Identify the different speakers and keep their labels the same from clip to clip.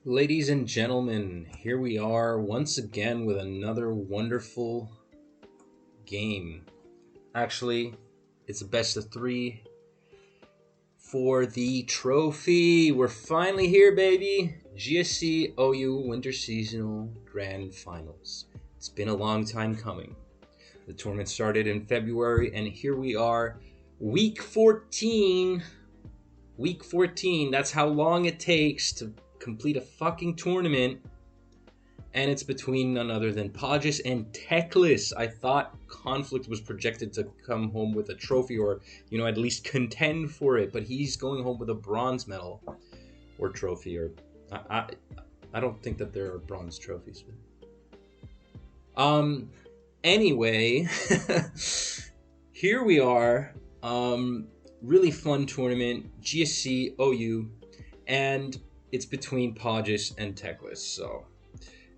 Speaker 1: Ladies and gentlemen, here we are once again with another wonderful game. Actually, it's a best of three for the trophy. We're finally here, baby. GSC OU Winter Seasonal Grand Finals. It's been a long time coming. The tournament started in February, and here we are, week 14. Week 14, that's how long it takes to complete a fucking tournament. And it's between none other than Pohjis and Teclis. I thought Conflict was projected to come home with a trophy or, at least contend for it. But he's going home with a bronze medal or trophy. Or I don't think that there are bronze trophies. Anyway, here we are. Really fun tournament. GSC, OU. And it's between Pohjis and Teclis. So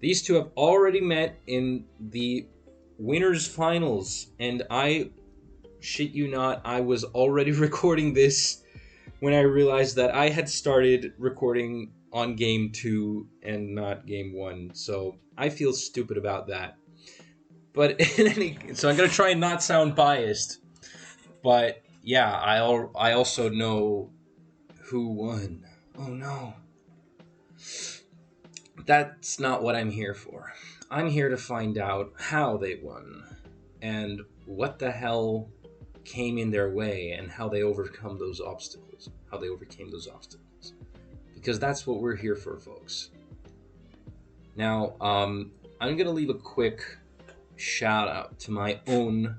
Speaker 1: these two have already met in the winners finals, and I shit you not, I was already recording this when I realized that I had started recording on game 2 and not game 1, so I feel stupid about that. But so I'm gonna try and not sound biased, but yeah, I also know who won. Oh no. That's not what I'm here for. I'm here to find out how they won and what the hell came in their way and how they overcome those obstacles. How they overcame those obstacles. Because that's what we're here for, folks. Now, I'm going to leave a quick shout out to my own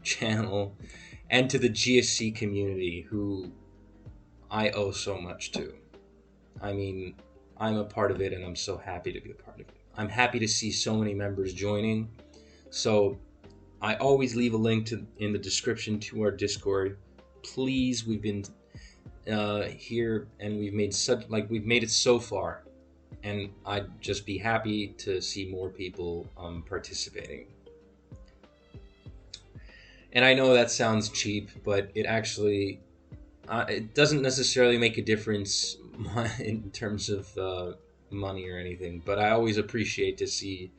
Speaker 1: channel and to the GSC community who I owe so much to. I mean, I'm a part of it, and I'm so happy to be a part of it. I'm happy to see so many members joining. So I always leave a link in the description to our Discord. Please, we've been here, and we've made it so far, and I'd just be happy to see more people participating. And I know that sounds cheap, but it actually it doesn't necessarily make a difference in terms of money or anything, but I always appreciate to see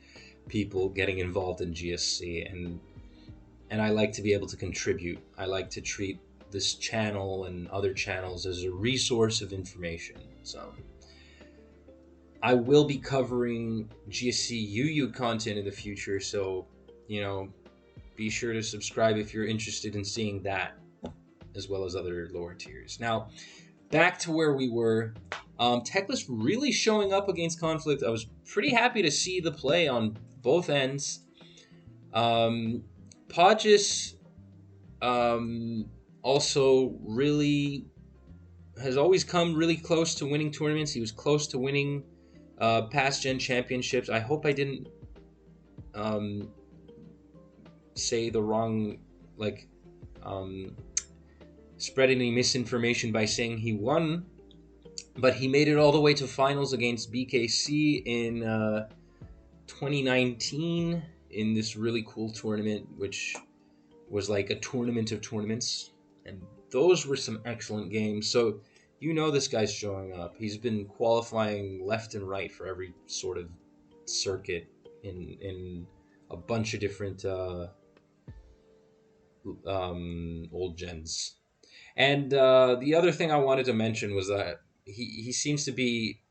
Speaker 1: people getting involved in GSC, and I like to be able to contribute. I like to treat this channel and other channels as a resource of information. So I will be covering GSC UU content in the future, so be sure to subscribe if you're interested in seeing that, as well as other lower tiers. Now, back to where we were. Teclis really showing up against Conflict. I was pretty happy to see the play on both ends. Pohjis also really has always come really close to winning tournaments. He was close to winning past gen championships. I hope I didn't say the wrong, spread any misinformation by saying he won, but he made it all the way to finals against BKC in 2019 in this really cool tournament, which was like a tournament of tournaments, and those were some excellent games. So this guy's showing up. He's been qualifying left and right for every sort of circuit in a bunch of different old gens. And the other thing I wanted to mention was that he seems to be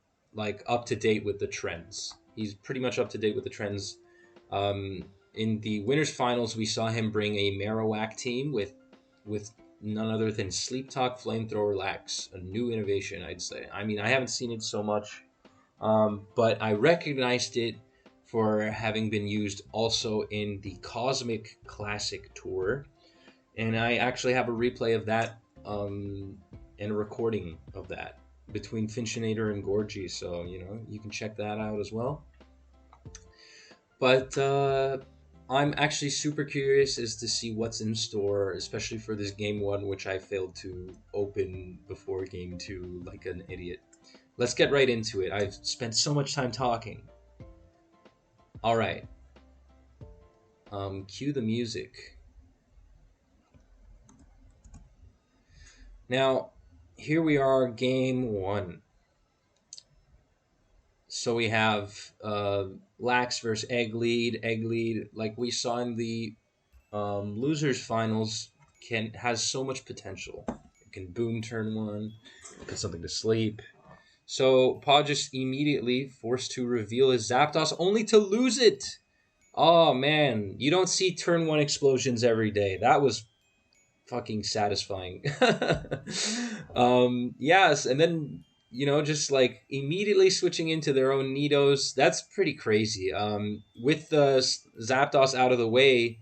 Speaker 1: up to date with the trends. He's pretty much up to date with the trends. In the winners finals, we saw him bring a Marowak team with none other than Sleep Talk Flamethrower Lax, a new innovation, I'd say. I mean, I haven't seen it so much, but I recognized it for having been used also in the Cosmic Classic Tour. And I actually have a replay of that and a recording of that between Finchinator and Gorgie, so you can check that out as well. But I'm actually super curious as to see what's in store, especially for this game 1, which I failed to open before game 2 like an idiot. Let's get right into it. I've spent so much time talking. All right. Cue the music. Now, here we are, game 1. So we have Lax versus Egg Lead. Egg Lead, like we saw in the losers finals, has so much potential. It can boom turn one, put something to sleep. So Podges immediately forced to reveal his Zapdos, only to lose it. Oh man, you don't see turn one explosions every day. That was fucking satisfying. Yes, and then just like immediately switching into their own Nidos. That's pretty crazy. With the Zapdos out of the way,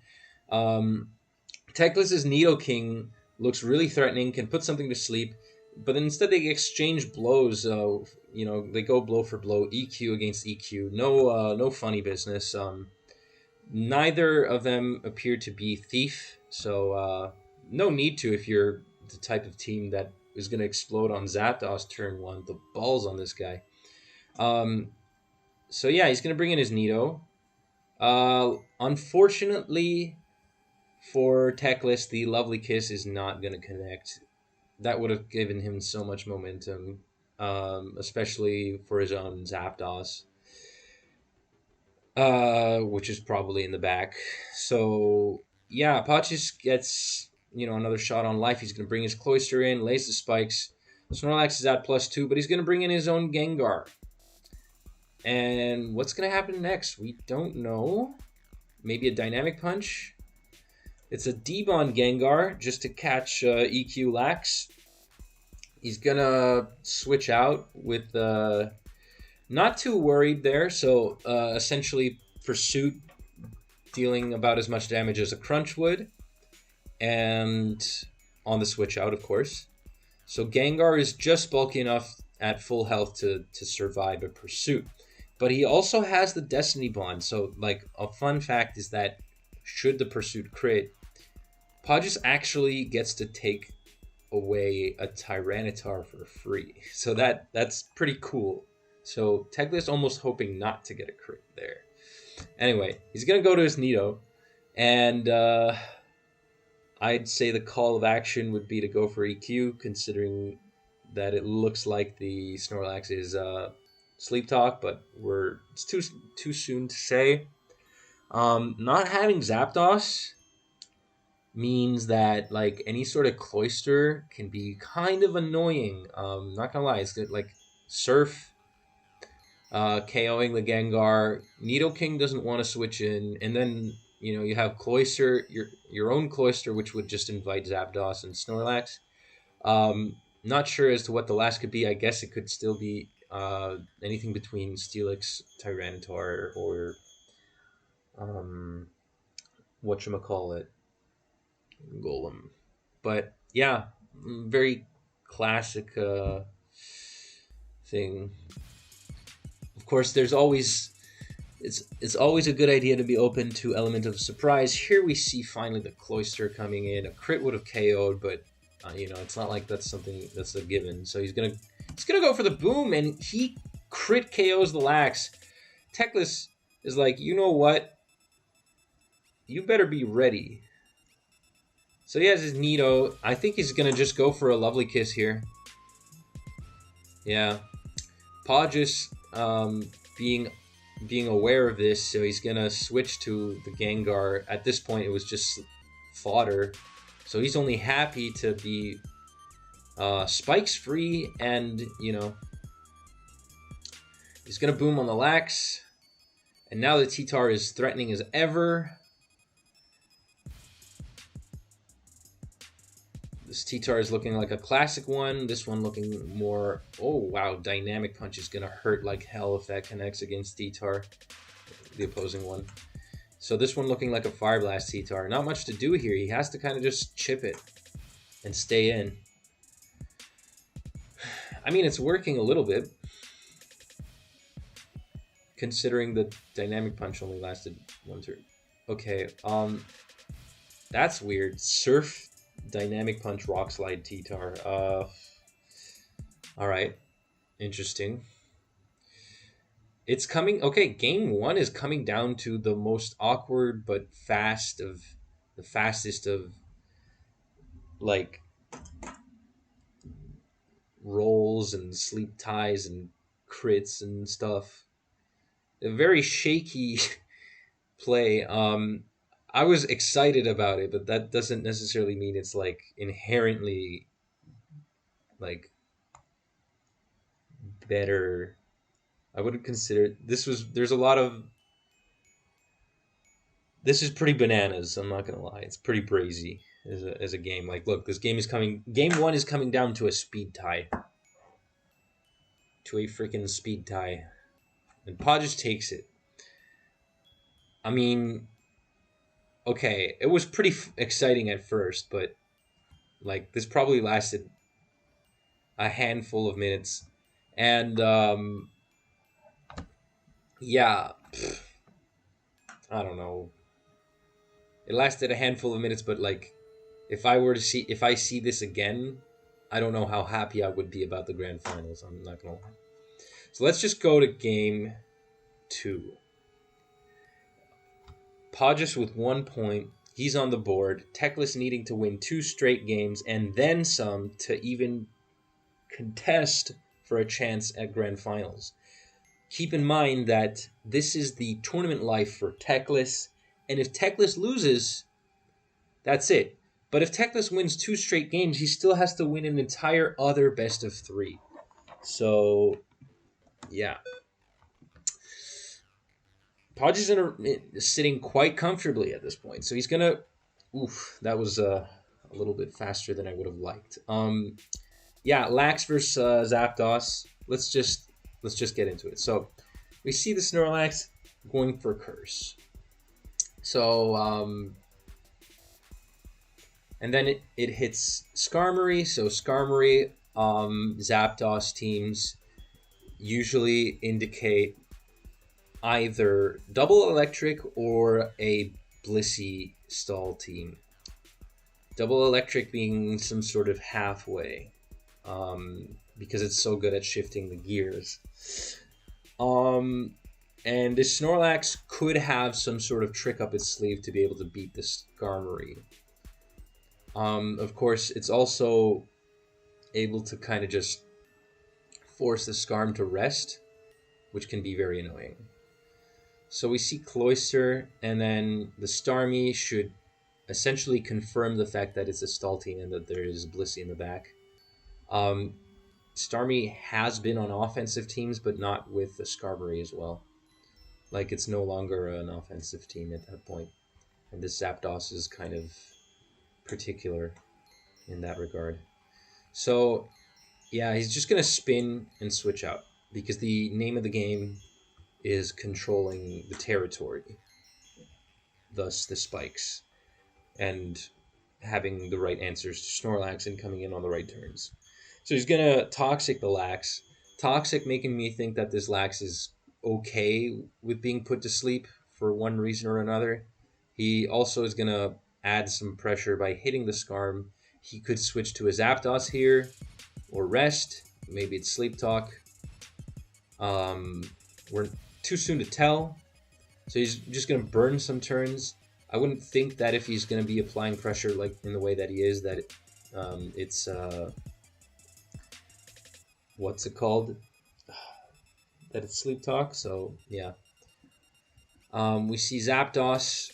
Speaker 1: Teclis' Nidoking looks really threatening, can put something to sleep, but then instead they exchange blows. They go blow for blow, EQ against EQ. No funny business. Neither of them appear to be Thief, so no need to if you're the type of team that is going to explode on Zapdos turn one. The balls on this guy. So yeah, he's going to bring in his Nido. Unfortunately for Teclis, the Lovely Kiss is not going to connect. That would have given him so much momentum, especially for his own Zapdos. Which is probably in the back. So yeah, Pachis gets another shot on life. He's gonna bring his Cloyster in, lays the spikes. Snorlax is at +2, but he's gonna bring in his own Gengar. And what's gonna happen next? We don't know. Maybe a Dynamic Punch. It's a Debon Gengar just to catch EQ Lax. He's gonna switch out with not too worried there. So essentially, Pursuit dealing about as much damage as a Crunch would, and on the switch out, of course. So Gengar is just bulky enough at full health to survive a Pursuit. But he also has the Destiny Bond. So, like, a fun fact is that should the Pursuit crit, Podges actually gets to take away a Tyranitar for free. So that's pretty cool. So Teclis almost hoping not to get a crit there. Anyway, he's going to go to his Nido, and I'd say the call of action would be to go for EQ, considering that it looks like the Snorlax is Sleep Talk, but it's too soon to say. Not having Zapdos means that like any sort of Cloyster can be kind of annoying. Not gonna lie, it's good. Like Surf, KOing the Gengar. Nidoking doesn't want to switch in, and then you have Cloyster, your own Cloyster, which would just invite Zapdos and Snorlax. Not sure as to what the last could be. I guess it could still be anything between Steelix, Tyranitar, or whatchamacallit, Golem. But yeah, very classic thing. Of course, there's always it's always a good idea to be open to element of surprise. Here we see finally the Cloyster coming in. A crit would have KO'd, but it's not like that's something that's a given. So he's gonna go for the boom, and he crit KOs the Lax. Teclis is like, you know what? You better be ready. So he has his Nido. I think he's gonna just go for a Lovely Kiss here. Yeah, Podges being aware of this, so he's gonna switch to the Gengar. At this point, it was just fodder, so he's only happy to be spikes free, and he's gonna boom on the Lax, and now the T-Tar is threatening as ever. This T-Tar is looking like a classic one. This one looking more... Oh, wow. Dynamic Punch is going to hurt like hell if that connects against T-Tar, the opposing one. So this one looking like a Fire Blast T-Tar. Not much to do here. He has to kind of just chip it and stay in. I mean, it's working a little bit, considering the Dynamic Punch only lasted one turn. Okay, that's weird. Surf... Dynamic Punch, Rock Slide, T-Tar. Alright. Interesting. It's coming... Okay, game one is coming down to the most awkward but fast of... The fastest of... Like... rolls and sleep ties and crits and stuff. a very shaky play. I was excited about it, but that doesn't necessarily mean it's like inherently like better. I wouldn't consider this was. There's a lot of. This is pretty bananas. I'm not gonna lie. It's pretty brazy as a game. Like, look, this game is coming. Game one is coming down to a speed tie. To a freaking speed tie, and Podge takes it. I mean, okay, it was pretty exciting at first, but like this probably lasted a handful of minutes, and yeah, I don't know. It lasted a handful of minutes, but like, if I see this again, I don't know how happy I would be about the grand finals. I'm not gonna lie. So let's just go to game two. Podges with 1 point. He's on the board. Teclis needing to win 2 straight games and then some to even contest for a chance at grand finals. Keep in mind that this is the tournament life for Teclis, and if Teclis loses, that's it. But if Teclis wins 2 straight games, he still has to win an entire other best of 3. So, yeah. Podge is sitting quite comfortably at this point. So he's going to... Oof, that was a little bit faster than I would have liked. Yeah, Lax versus Zapdos. Let's just get into it. So we see the Snorlax going for Curse. So and then it hits Skarmory. So Skarmory, Zapdos teams usually indicate either double electric or a Blissey stall team. Double electric being some sort of halfway, because it's so good at shifting the gears. And this Snorlax could have some sort of trick up its sleeve to be able to beat the Skarmory. Of course, it's also able to kind of just force the Skarm to rest, which can be very annoying. So we see Cloyster, and then the Starmie should essentially confirm the fact that it's a stall team and that there is Blissey in the back. Starmie has been on offensive teams, but not with the Skarmory as well. Like, it's no longer an offensive team at that point. And this Zapdos is kind of particular in that regard. So, yeah, he's just going to spin and switch out, because the name of the game is controlling the territory, thus the spikes, and having the right answers to Snorlax and coming in on the right turns. So he's going to Toxic the Lax. Toxic making me think that this Lax is okay with being put to sleep for one reason or another. He also is going to add some pressure by hitting the Skarm. He could switch to a Zapdos here, or rest. Maybe it's Sleep Talk. We're too soon to tell. So he's just going to burn some turns. I wouldn't think that if he's going to be applying pressure like in the way that he is, that it's what's it called? That it's Sleep Talk. So yeah, we see Zapdos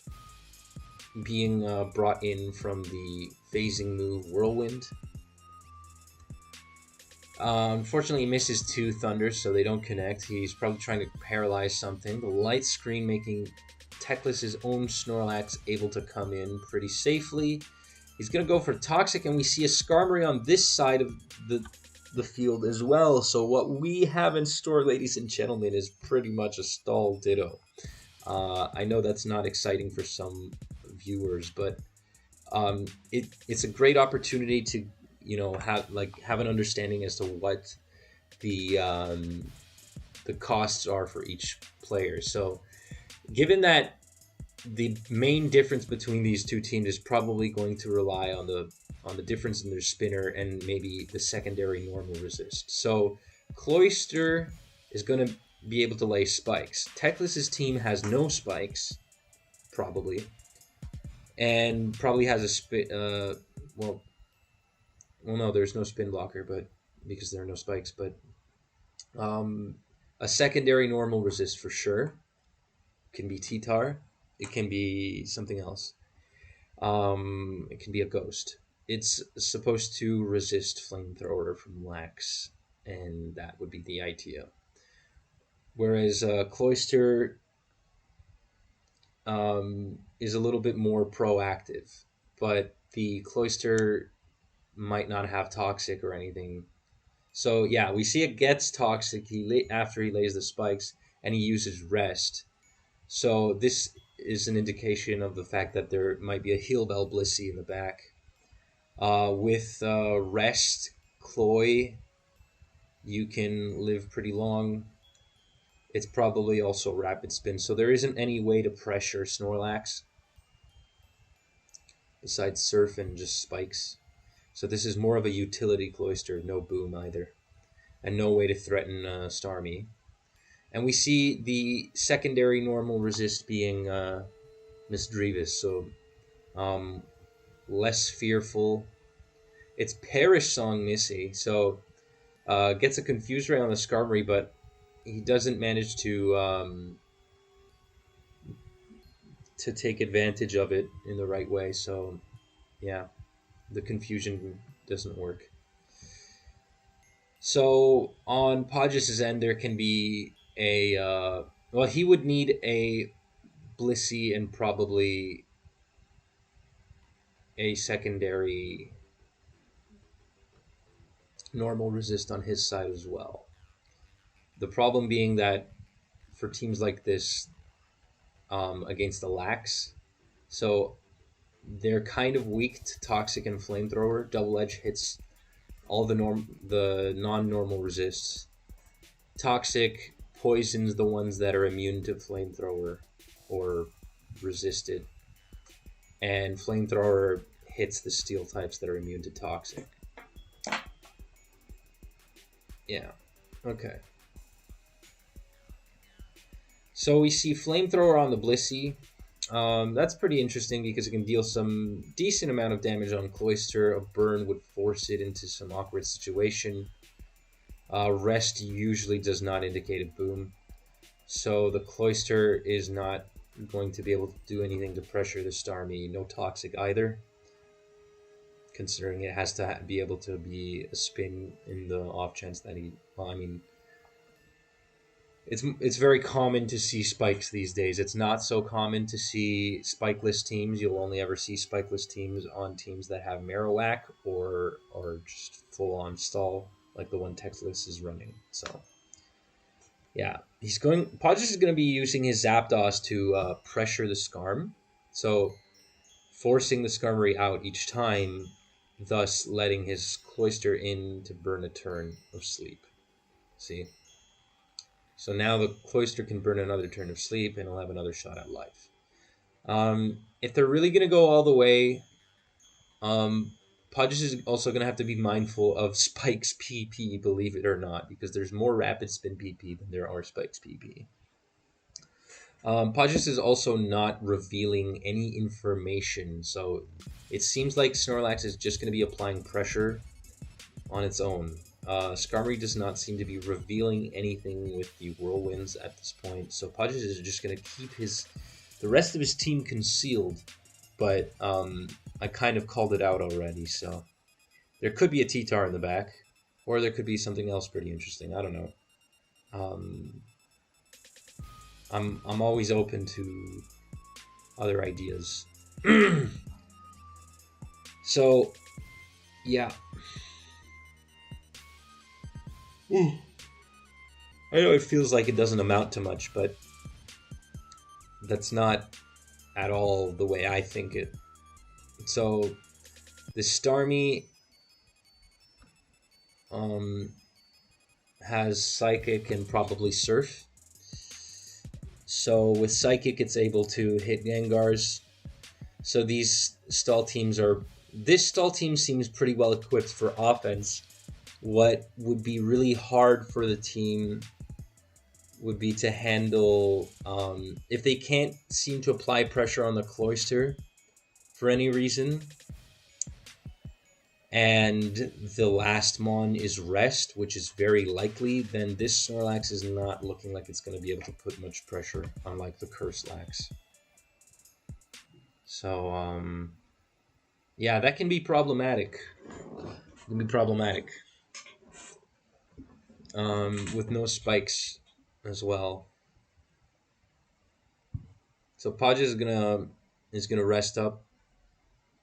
Speaker 1: being brought in from the phasing move Whirlwind. Unfortunately, he misses 2 thunders, so they don't connect. He's probably trying to paralyze something. The light screen making Teclis' own Snorlax able to come in pretty safely. He's going to go for Toxic, and we see a Skarmory on this side of the field as well. So what we have in store, ladies and gentlemen, is pretty much a stall Ditto. I know that's not exciting for some viewers, but it's a great opportunity to have an understanding as to what the costs are for each player. So given that the main difference between these two teams is probably going to rely on the difference in their spinner and maybe the secondary normal resist. So Cloyster is going to be able to lay spikes. Teclis' team has no spikes, probably, and probably has a spin. Well, no, there's no spin blocker, but because there are no spikes. But A secondary normal resist for sure. It can be T-Tar. It can be something else. It can be a ghost. It's supposed to resist flamethrower from Lax, and that would be the idea. Whereas Cloister is a little bit more proactive, but the Cloister might not have toxic or anything. So yeah, we see it gets toxic after he lays the spikes, and he uses rest. So this is an indication of the fact that there might be a heal bell Blissey in the back. With rest, Cloy, you can live pretty long. It's probably also rapid spin, so there isn't any way to pressure Snorlax besides Surf and just spikes. So this is more of a utility Cloister, no boom either, and no way to threaten Starmie. And we see the secondary normal resist being Miss Drevis, so less fearful. It's Perish Song Missy, so gets a Confuse Ray on the Skarmory, but he doesn't manage to take advantage of it in the right way. So yeah, the confusion doesn't work. So on Pohjis' end, there can be a well, he would need a Blissey and probably a secondary normal resist on his side as well. The problem being that for teams like this, against the Lax, so they're kind of weak to Toxic and Flamethrower. Double Edge hits all the non-normal resists. Toxic poisons the ones that are immune to Flamethrower or resisted, and Flamethrower hits the Steel types that are immune to Toxic. Yeah. Okay. So we see Flamethrower on the Blissey. That's pretty interesting because it can deal some decent amount of damage on Cloister. A burn would force it into some awkward situation. Rest usually does not indicate a boom. So the Cloister is not going to be able to do anything to pressure the Starmie. No Toxic either, considering it has to be able to be a spin in the off chance that he... Well, I mean... It's very common to see spikes these days. It's not so common to see spikeless teams. You'll only ever see spikeless teams on teams that have Marowak or just full-on stall, like the one Teclis is running. So, yeah. Pohjis is going to be using his Zapdos to pressure the Skarm. So, forcing the Skarmory out each time, thus letting his Cloister in to burn a turn of sleep. See? So now the Cloister can burn another turn of sleep and he'll have another shot at life. If they're really going to go all the way, Pohjis is also going to have to be mindful of Spike's PP, believe it or not, because there's more Rapid Spin PP than there are Spike's PP. Pohjis is also not revealing any information, so it seems like Snorlax is just going to be applying pressure on its own. Skarmory does not seem to be revealing anything with the Whirlwinds at this point, so Pohjis is just going to keep the rest of his team concealed, but I kind of called it out already, so there could be a T-Tar in the back, or there could be something else pretty interesting. I don't know. I'm always open to other ideas. So, yeah. I know it feels like it doesn't amount to much, but that's not at all the way I think it. So, the Starmie has Psychic and probably Surf. So with Psychic, it's able to hit Gengars. So these stall teams this stall team seems pretty well equipped for offense. What would be really hard for the team would be to handle, if they can't seem to apply pressure on the Cloister for any reason, and the last mon is rest, which is very likely, then this Snorlax is not looking like it's going to be able to put much pressure, unlike the Curse Lax. So, yeah, that can be problematic. It can be problematic. With no spikes as well. So Pohjis is gonna rest up,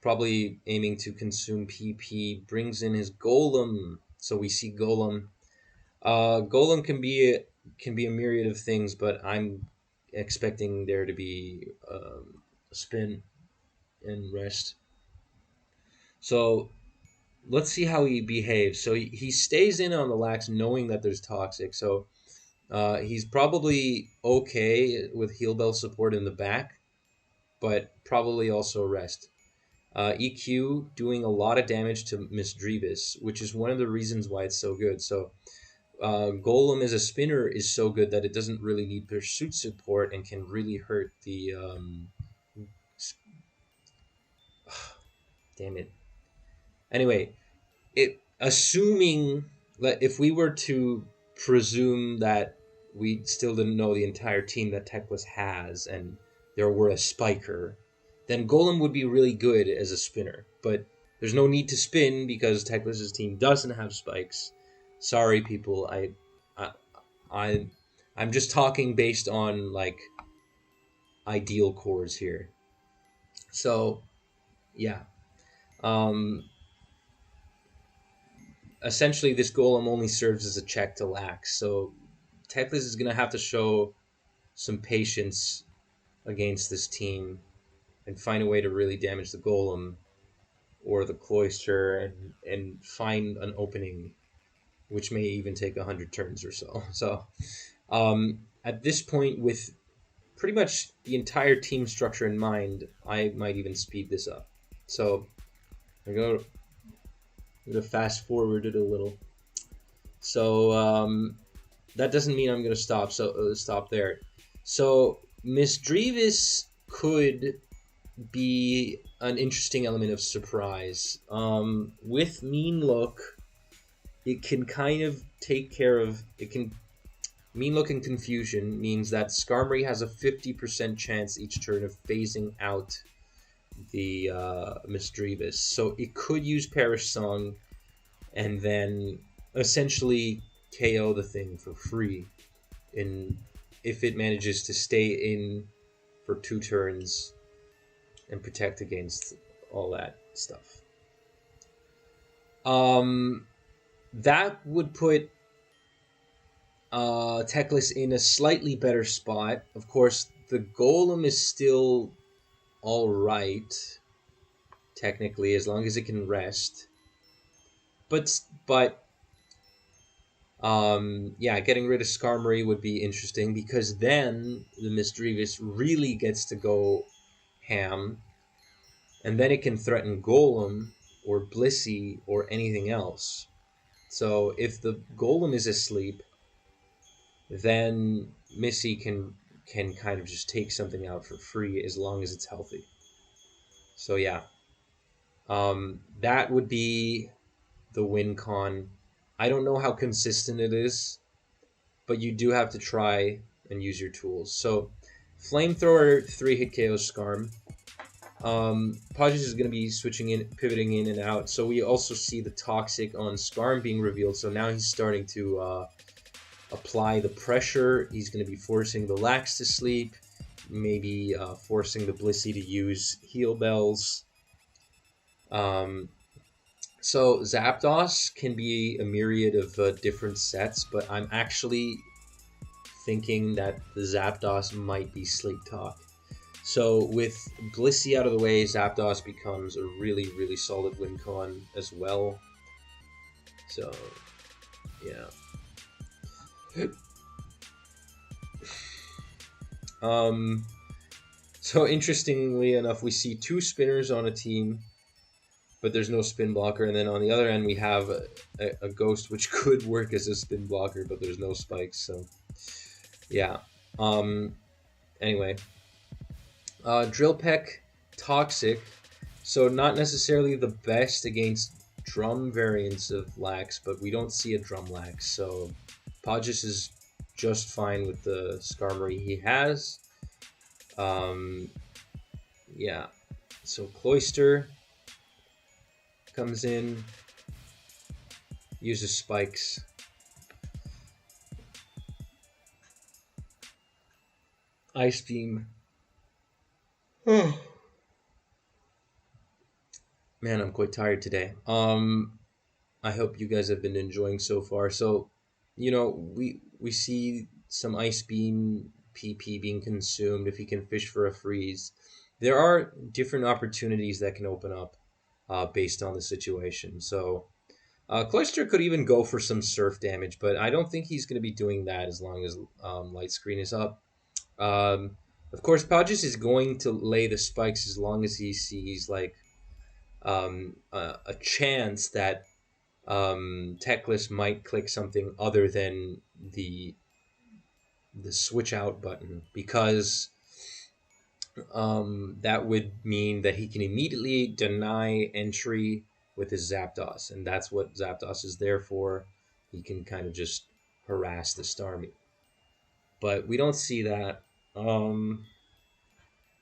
Speaker 1: probably aiming to consume PP. Brings in his Golem, so we see Golem. Golem can be a myriad of things, but I'm expecting there to be a spin and rest. So let's see how he behaves. So he stays in on the lax, knowing that there's toxic. So he's probably okay with heal bell support in the back, but probably also rest. EQ doing a lot of damage to Miss Drevis, which is one of the reasons why it's so good. So Golem as a spinner is so good that it doesn't really need pursuit support and can really hurt the damn it. Anyway, assuming that if we were to presume that we still didn't know the entire team that Teclis has and there were a spiker, then Golem would be really good as a spinner. But there's no need to spin because Teclis' team doesn't have spikes. Sorry, people. I'm just talking based on like ideal cores here. So, yeah. Essentially, this Golem only serves as a check to Lax. So, Teclis is going to have to show some patience against this team and find a way to really damage the Golem or the Cloister and find an opening, which may even take 100 turns or so. So, at this point, with pretty much the entire team structure in mind, I might even speed this up. So, I'm going to fast forward it a little. So, that doesn't mean I'm going to stop. So, stop there. So, Miss Drevis could be an interesting element of surprise. With Mean Look, it can kind of take care of it. Can Mean Look and Confusion means that Skarmory has a 50% chance each turn of phasing out the Misdreavus. So it could use Perish Song and then essentially KO the thing for free if it manages to stay in for 2 turns and protect against all that stuff. That would put Teclis in a slightly better spot. Of course, the Golem is still alright, technically, as long as it can rest. But yeah, getting rid of Skarmory would be interesting because then the Misdreavus really gets to go ham, and then it can threaten Golem or Blissey or anything else. So if the Golem is asleep, then Missy can kind of just take something out for free as long as it's healthy. So yeah, that would be the win con. I don't know how consistent it is, but you do have to try and use your tools. So Flamethrower 3-hit KO Skarm. Pohjis is going to be switching in, pivoting in and out. So we also see the Toxic on Skarm being revealed. So now he's starting to apply the pressure. He's going to be forcing the Lax to sleep, maybe forcing the Blissey to use heal bells. So Zapdos can be a myriad of different sets, but I'm actually thinking that the Zapdos might be Sleep Talk. So with Blissey out of the way, Zapdos becomes a really, really solid win con as well. So, yeah. So interestingly enough, we see 2 spinners on a team, but there's no spin blocker. And then on the other end, we have a Ghost, which could work as a spin blocker, but there's no spikes. So, yeah. Anyway. Drill Peck, Toxic. So not necessarily the best against drum variants of lax, but we don't see a drum lax. So Pohjis is just fine with the Skarmory he has. Yeah. So Cloyster comes in, uses spikes. Ice Beam. Man, I'm quite tired today. I hope you guys have been enjoying so far. So, you know, we see some Ice Beam PP being consumed if he can fish for a freeze. There are different opportunities that can open up based on the situation. So, Cloyster could even go for some surf damage, but I don't think he's going to be doing that as long as Light Screen is up. Of course, Pohjis is going to lay the spikes as long as he sees like a chance that Teclis might click something other than the switch out button, because that would mean that he can immediately deny entry with his Zapdos, and that's what Zapdos is there for. He can kind of just harass the Starmie. But we don't see that. And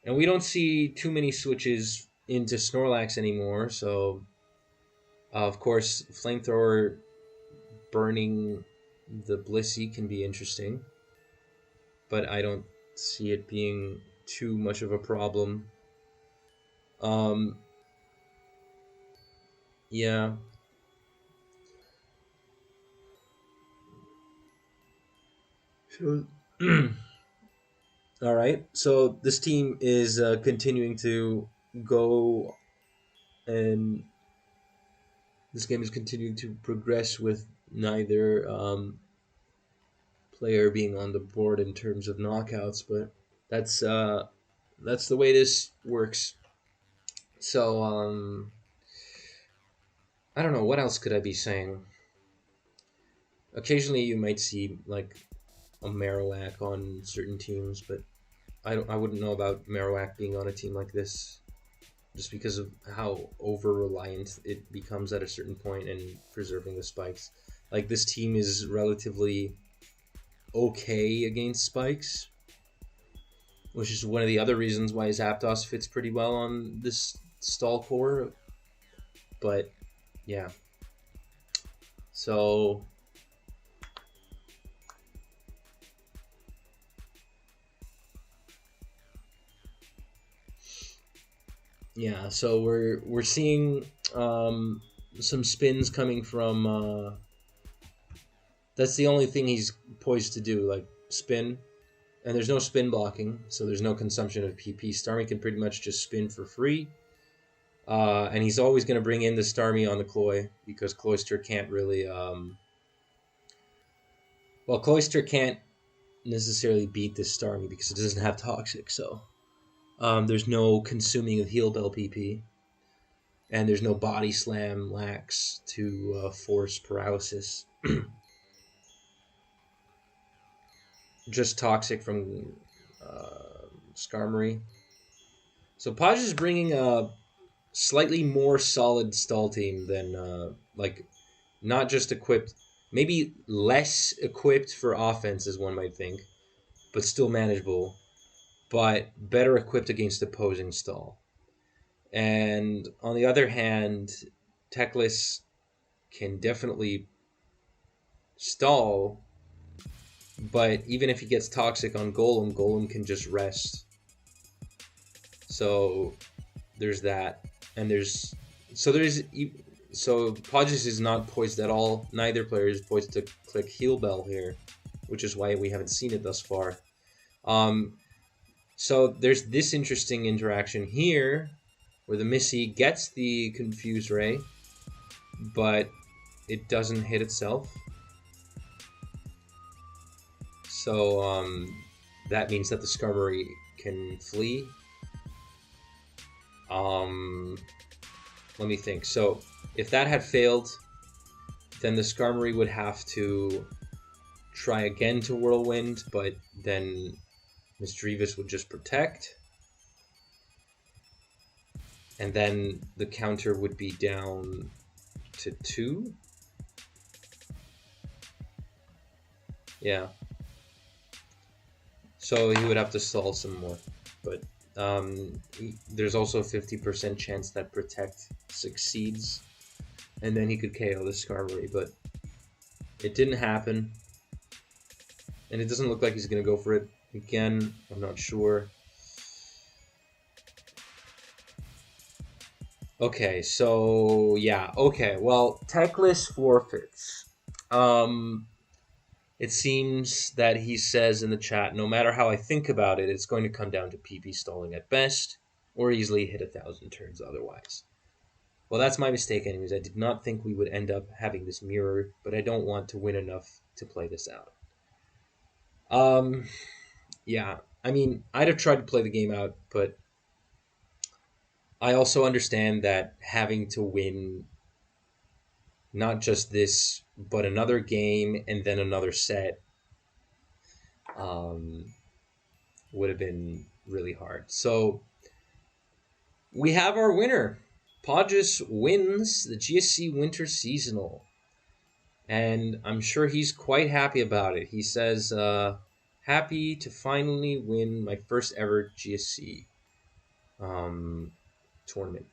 Speaker 1: we don't see too many switches into Snorlax anymore, so of course Flamethrower burning the Blissey can be interesting, but I don't see it being too much of a problem. Yeah. So, all right. So this team is continuing to go, and this game is continuing to progress with neither player being on the board in terms of knockouts, but that's the way this works. So I don't know, what else could I be saying. Occasionally you might see like a Marowak on certain teams, but I wouldn't know about Marowak being on a team like this, just because of how over reliant it becomes at a certain point and preserving the spikes. Like, this team is relatively okay against spikes, which is one of the other reasons why Zapdos fits pretty well on this stall core. But yeah, so yeah, so we're seeing some spins coming from. That's the only thing he's poised to do, like spin, and there's no spin blocking, so there's no consumption of PP. Starmie can pretty much just spin for free, and he's always going to bring in the Starmie on the Cloy, because Cloyster can't really. Well, Cloyster can't necessarily beat this Starmie because it doesn't have Toxic, so there's no consuming of Heal Bell PP, and there's no Body Slam Lax to force paralysis. Just Toxic from Skarmory. So Pohjis is bringing a slightly more solid stall team than like, not just equipped, maybe less equipped for offense as one might think, but still manageable, but better equipped against opposing stall. And on the other hand, Teclis can definitely stall, but even if he gets Toxic on Golem, Golem can just rest. So there's that. And so Pohjis is not poised at all. Neither player is poised to click Heal Bell here, which is why we haven't seen it thus far. So there's this interesting interaction here, where the Missy gets the Confuse Ray, but it doesn't hit itself. So that means that the Skarmory can flee. Let me think. So if that had failed, then the Skarmory would have to try again to Whirlwind, but then Misdreavus would just protect. And then the counter would be down to 2. Yeah. So he would have to stall some more. But there's also a 50% chance that Protect succeeds. And then he could KO the Skarmory. But it didn't happen. And it doesn't look like he's going to go for it again. I'm not sure. Okay, so yeah. Okay, well, Teclis forfeits. It seems that he says in the chat, no matter how I think about it, it's going to come down to PP stalling at best, or easily hit 1,000 turns otherwise. Well, that's my mistake anyways. I did not think we would end up having this mirror, but I don't want to win enough to play this out. Yeah, I mean, I'd have tried to play the game out, but I also understand that having to win not just this, but another game and then another set would have been really hard. So we have our winner. Pohjis wins the GSC Winter Seasonal. And I'm sure he's quite happy about it. He says, happy to finally win my first ever GSC tournament.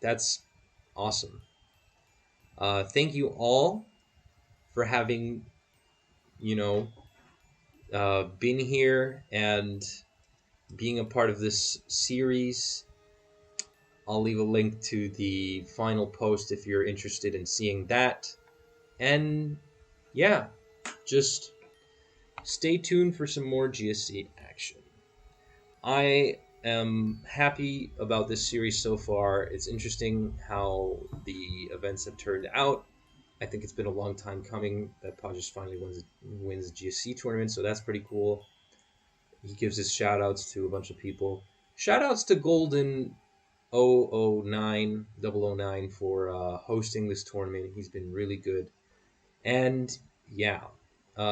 Speaker 1: That's awesome. Thank you all for having, been here and being a part of this series. I'll leave a link to the final post if you're interested in seeing that. And yeah, just stay tuned for some more GSC action. I am happy about this series so far. It's interesting how the events have turned out. I think it's been a long time coming that Pohjis finally wins the GSC tournament, so that's pretty cool. He gives his shout-outs to a bunch of people. Shout-outs to Golden 009 for hosting this tournament. He's been really good. And yeah,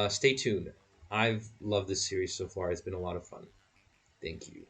Speaker 1: stay tuned. I've loved this series so far. It's been a lot of fun. Thank you.